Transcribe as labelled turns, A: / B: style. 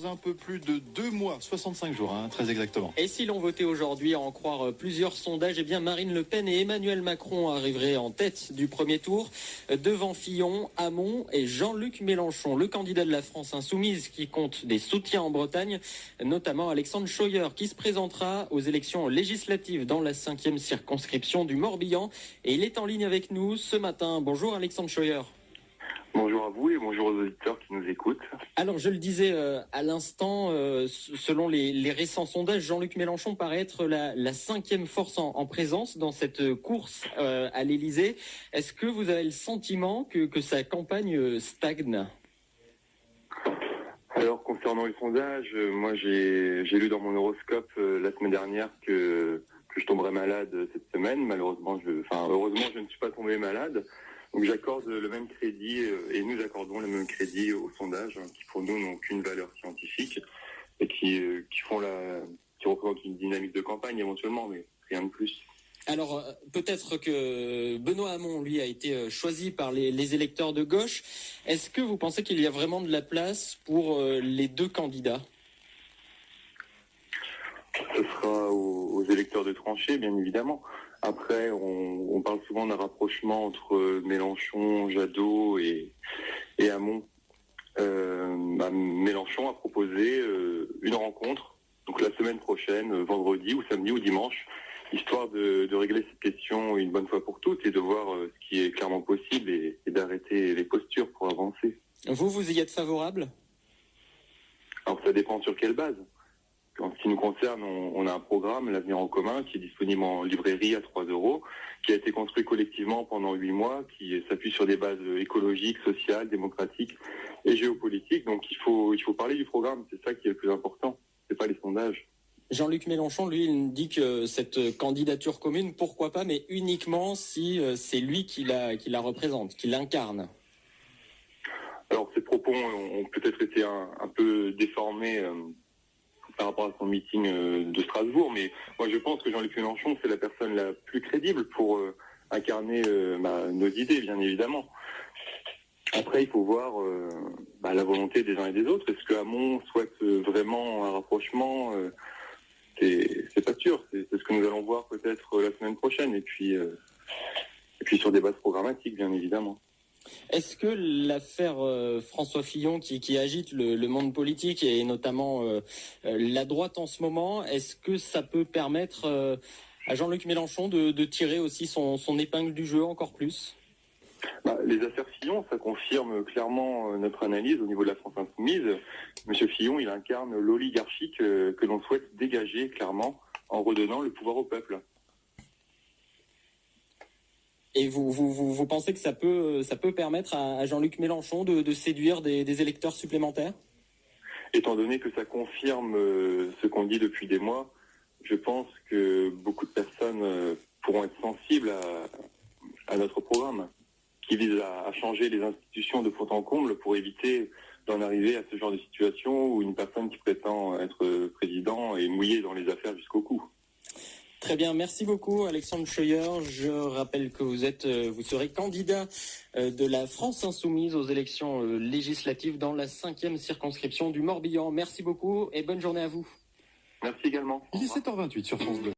A: Un peu plus de 2 mois, 65 jours, très exactement.
B: Et si l'on votait aujourd'hui, à en croire plusieurs sondages, eh bien Marine Le Pen et Emmanuel Macron arriveraient en tête du premier tour, devant Fillon, Hamon et Jean-Luc Mélenchon, le candidat de la France insoumise qui compte des soutiens en Bretagne, notamment Alexandre Scheuer, qui se présentera aux élections législatives dans la 5e circonscription du Morbihan. Et il est en ligne avec nous ce matin. Bonjour Alexandre Scheuer.
C: Bonjour à vous et bonjour aux auditeurs qui nous écoutent.
B: Alors, je le disais à l'instant, selon les récents sondages, Jean-Luc Mélenchon paraît être la 5e force en présence dans cette course à l'Élysée. Est-ce que vous avez le sentiment que sa campagne stagne ?
C: Alors, concernant les sondages, moi j'ai lu dans mon horoscope la semaine dernière que je tomberais malade cette semaine. Malheureusement, heureusement, je ne suis pas tombé malade. Donc j'accorde le même crédit et nous accordons le même crédit aux sondages qui pour nous n'ont aucune valeur scientifique et qui représentent une dynamique de campagne éventuellement, mais rien de plus.
B: Alors peut-être que Benoît Hamon, lui, a été choisi par les électeurs de gauche. Est-ce que vous pensez qu'il y a vraiment de la place pour les deux candidats ?
C: Ce sera aux électeurs de trancher, bien évidemment. Après, on parle souvent d'un rapprochement entre Mélenchon, Jadot et Hamon. Mélenchon a proposé une rencontre, donc la semaine prochaine, vendredi ou samedi ou dimanche, histoire de régler cette question une bonne fois pour toutes et de voir ce qui est clairement possible et d'arrêter les postures pour avancer.
B: Vous y êtes favorable ?
C: Alors ça dépend sur quelle base. En ce qui nous concerne, on a un programme, l'Avenir en commun, qui est disponible en librairie à 3 €, qui a été construit collectivement pendant 8 mois, qui s'appuie sur des bases écologiques, sociales, démocratiques et géopolitiques. Donc il faut parler du programme, c'est ça qui est le plus important, c'est pas les sondages.
B: Jean-Luc Mélenchon, lui, il dit que cette candidature commune, pourquoi pas, mais uniquement si c'est lui qui la représente, qui l'incarne.
C: Alors ces propos ont peut-être été un peu déformés par rapport à son meeting de Strasbourg, mais moi je pense que Jean-Luc Mélenchon c'est la personne la plus crédible pour incarner nos idées, bien évidemment. Après il faut voir la volonté des uns et des autres. Est-ce que Hamon souhaite vraiment un rapprochement c'est pas sûr, c'est ce que nous allons voir peut-être la semaine prochaine, et puis sur des bases programmatiques, bien évidemment.
B: Est-ce que l'affaire François Fillon qui agite le monde politique et notamment la droite en ce moment, est-ce que ça peut permettre à Jean-Luc Mélenchon de tirer aussi son épingle du jeu encore plus ?
C: Les affaires Fillon, ça confirme clairement notre analyse au niveau de la France insoumise. Monsieur Fillon, il incarne l'oligarchie que l'on souhaite dégager clairement en redonnant le pouvoir au peuple.
B: Et vous pensez que ça peut permettre à Jean-Luc Mélenchon de séduire des électeurs supplémentaires ?
C: Étant donné que ça confirme ce qu'on dit depuis des mois, je pense que beaucoup de personnes pourront être sensibles à notre programme, qui vise à changer les institutions de fond en comble pour éviter d'en arriver à ce genre de situation où une personne qui prétend être président est mouillée dans les affaires jusqu'au cou.
B: Très bien, merci beaucoup Alexandre Scheuer. Je rappelle que vous serez candidat de la France insoumise aux élections législatives dans la 5e circonscription du Morbihan. Merci beaucoup et bonne journée à vous.
C: Merci également.
A: Il est 7h28 sur France 2.